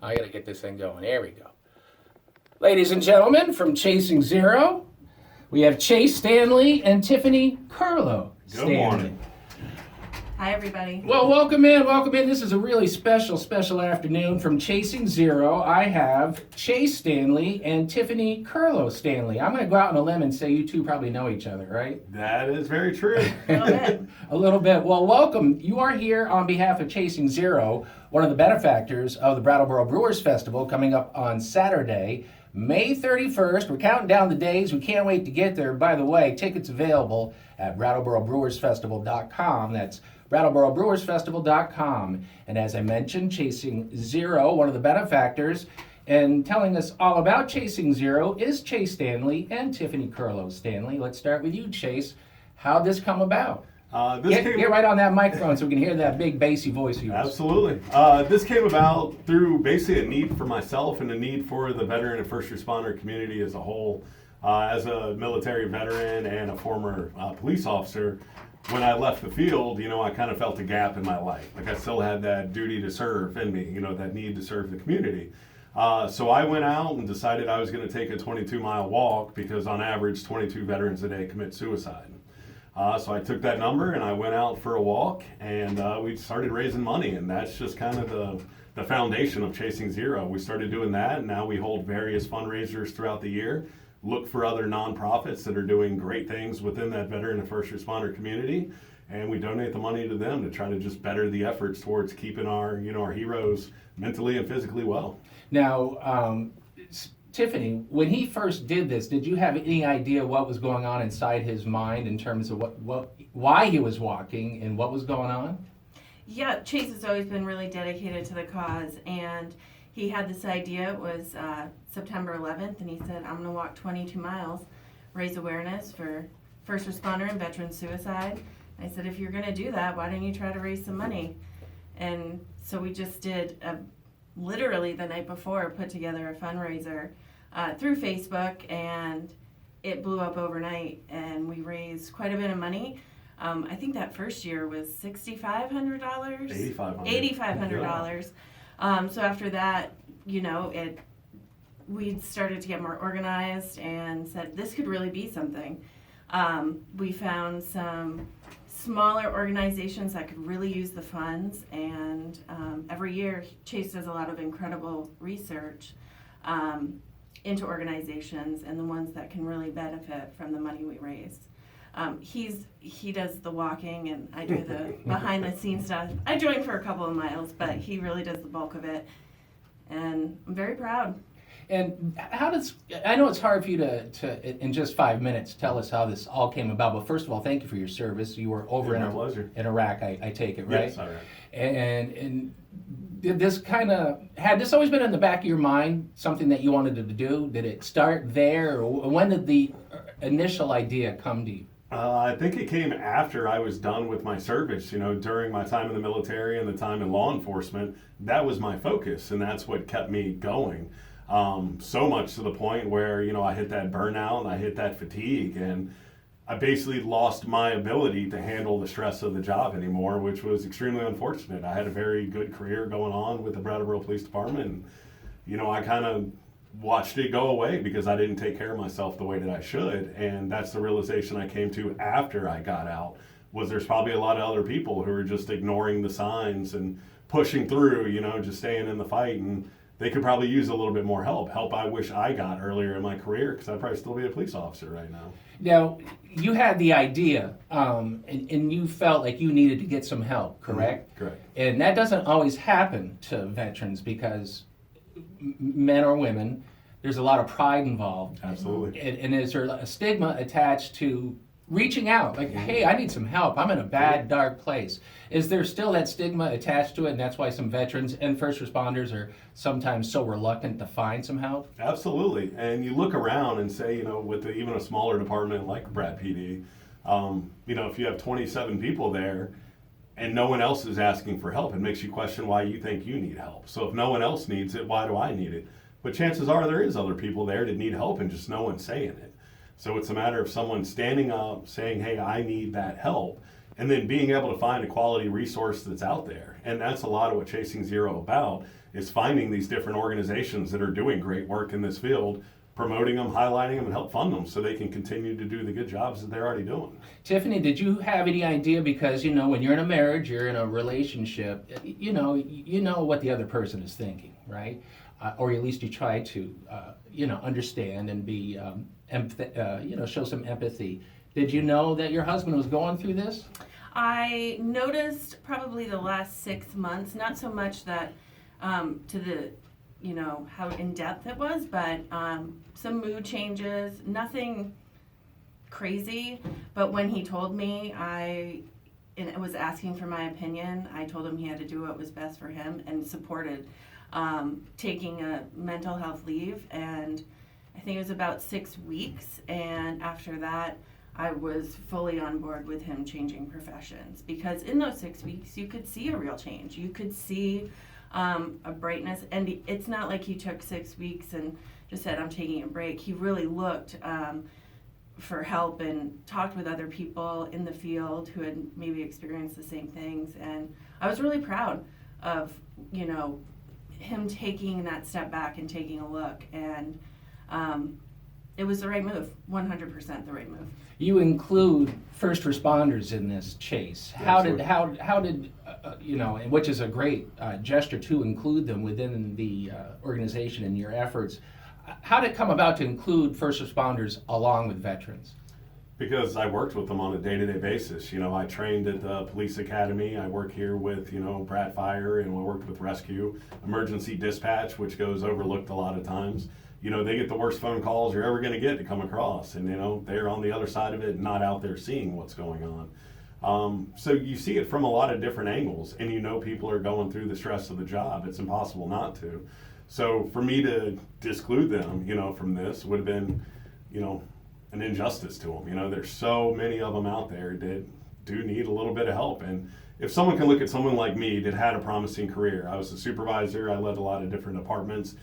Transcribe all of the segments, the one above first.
I gotta get this thing going. There we go. Ladies and gentlemen, from Chasing Zero, we have Chase Stanley and Tiffany Curlow. Good morning. Hi, everybody. Well, welcome in, welcome in. This is a really special afternoon from Chasing Zero. I have Chase Stanley and Tiffany Curlow Stanley. I'm going to go out on a limb and say you two probably know each other, right? That is very true. A little bit. A little bit. Well, welcome. You are here on behalf of Chasing Zero, one of the benefactors of the Brattleboro Brewers Festival coming up on Saturday, May 31st. We're counting down the days. We can't wait to get there. By the way, tickets available at BrattleboroBrewersFestival.com. That's BrattleboroBrewersFestival.com. And as I mentioned, Chasing Zero, one of the benefactors, and telling us all about Chasing Zero is Chase Stanley and Tiffany Curlow Stanley. Let's start with you, Chase. How'd this come about? Get right on that microphone so we can hear that big bassy voice of yours. Absolutely. This came about through basically a need for myself and a need for the veteran and first responder community as a whole. As a military veteran and a former police officer, when I left the field, I kind of felt a gap in my life. Like I still had that duty to serve in me, that need to serve the community. So I went out and decided I was going to take a 22-mile walk because on average 22 veterans a day commit suicide. So I took that number and I went out for a walk and we started raising money, and that's just kind of the foundation of Chasing Zero. We started doing that, and now we hold various fundraisers throughout the year, look for other nonprofits that are doing great things within that veteran and first responder community, and we donate the money to them to try to just better the efforts towards keeping our heroes mentally and physically well. Now, Tiffany, when he first did this, did you have any idea what was going on inside his mind in terms of why he was walking and what was going on? Yeah, Chase has always been really dedicated to the cause, and he had this idea. It was September 11th, and he said, I'm going to walk 22 miles, raise awareness for first responder and veteran suicide. I said, if you're going to do that, why don't you try to raise some money? And so we just did, literally the night before, put together a fundraiser through Facebook, and it blew up overnight, and we raised quite a bit of money. I think that first year was $6,500? $8,500. So after that, we started to get more organized and said this could really be something. We found some smaller organizations that could really use the funds, and every year Chase does a lot of incredible research into organizations and the ones that can really benefit from the money we raise. He does the walking, and I do the behind the scenes stuff. I join for a couple of miles, but he really does the bulk of it, and I'm very proud. And I know it's hard for you to in just 5 minutes, tell us how this all came about, but first of all, thank you for your service. You were over in Iraq, I take it, right? Yes, all right. And did this had this always been in the back of your mind, something that you wanted to do? Did it start there, or when did the initial idea come to you? I think it came after I was done with my service. During my time in the military and the time in law enforcement, that was my focus, and that's what kept me going. So much to the point where, I hit that burnout and I hit that fatigue, and I basically lost my ability to handle the stress of the job anymore, which was extremely unfortunate. I had a very good career going on with the Brattleboro Police Department, and, I kind of watched it go away because I didn't take care of myself the way that I should. And that's the realization I came to after I got out, was there's probably a lot of other people who are just ignoring the signs and pushing through, just staying in the fight, and they could probably use a little bit more help I wish I got earlier in my career, because I'd probably still be a police officer right now. Now, you had the idea, and you felt like you needed to get some help, correct? Mm-hmm. Correct. And that doesn't always happen to veterans because men or women, there's a lot of pride involved. Absolutely. And is there a stigma attached to reaching out? Like, hey, I need some help. I'm in a bad, dark place. Is there still that stigma attached to it, and that's why some veterans and first responders are sometimes so reluctant to find some help? Absolutely. And you look around and say, with even a smaller department like Brat PD, if you have 27 people there, and no one else is asking for help, it makes you question why you think you need help. So if no one else needs it, why do I need it? But chances are there is other people there that need help, and just no one's saying it. So it's a matter of someone standing up saying, hey, I need that help, and then being able to find a quality resource that's out there. And that's a lot of what Chasing Zero about, is finding these different organizations that are doing great work in this field, promoting them, highlighting them, and help fund them so they can continue to do the good jobs that they're already doing. Tiffany, did you have any idea, because when you're in a marriage, you're in a relationship, you know what the other person is thinking, right? Or at least you try to understand and be show some empathy. Did you know that your husband was going through this? I noticed probably the last 6 months, not so much that to the, how in depth it was, but some mood changes, nothing crazy. But when he told me, and was asking for my opinion, I told him he had to do what was best for him, and supported taking a mental health leave. And I think it was about 6 weeks, and after that, I was fully on board with him changing professions, because in those 6 weeks, you could see a real change. You could see a brightness, and it's not like he took 6 weeks and just said, I'm taking a break. He really looked for help and talked with other people in the field who had maybe experienced the same things. And I was really proud of, him taking that step back and taking a look. And it was the right move, 100% the right move. You include first responders in this, Chase. How did and which is a great gesture to include them within the organization and your efforts. How did it come about to include first responders along with veterans? Because I worked with them on a day-to-day basis. I trained at the police academy. I work here with, Pratt Fire, and we worked with rescue, emergency dispatch, which goes overlooked a lot of times. They get the worst phone calls you're ever going to get to come across, and they're on the other side of it, not out there seeing what's going on. So you see it from a lot of different angles, and people are going through the stress of the job. It's impossible not to. So for me to disclude them, from this would have been, an injustice to them. There's so many of them out there that do need a little bit of help. And if someone can look at someone like me that had a promising career, I was a supervisor, I led a lot of different departments.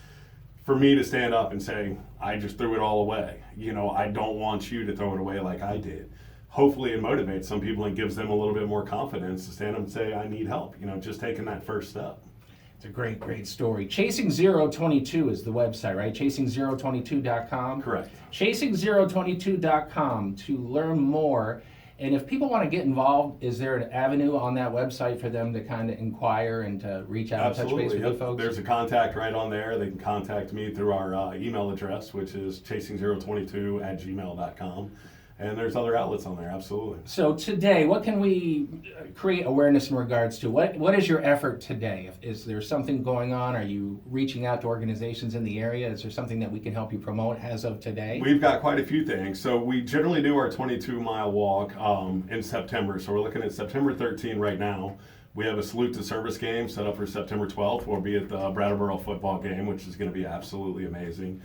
For me to stand up and say, I just threw it all away. I don't want you to throw it away like I did. Hopefully it motivates some people and gives them a little bit more confidence to stand up and say, I need help. Just taking that first step. It's a great, great story. Chasing Zero 22 is the website, right? Chasing022.com? Correct. Chasing022.com to learn more. And if people want to get involved, is there an avenue on that website for them to kind of inquire and to reach out and touch base with you folks? There's a contact right on there. They can contact me through our email address, which is chasing022@gmail.com. And there's other outlets on there, absolutely. So today, what can we create awareness in regards to? What is your effort today? Is there something going on? Are you reaching out to organizations in the area? Is there something that we can help you promote as of today? We've got quite a few things. So we generally do our 22-mile walk in September. So we're looking at September 13 right now. We have a Salute to Service game set up for September 12th. We'll be at the Brattleboro football game, which is going to be absolutely amazing.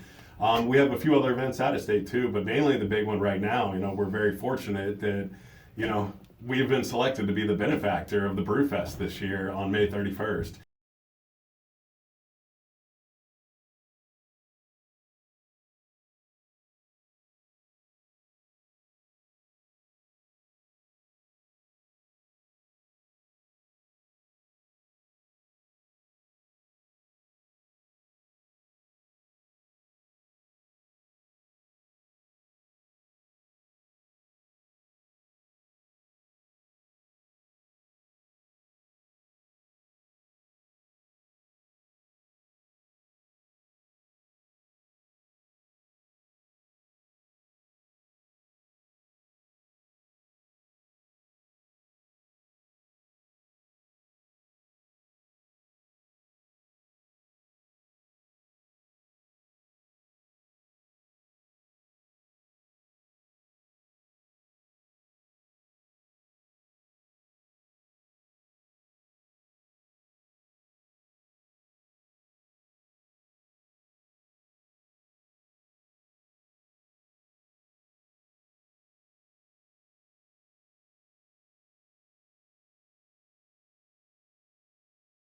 We have a few other events out of state too, but mainly the big one right now, we're very fortunate that, we've been selected to be the benefactor of the Brewfest this year on May 31st.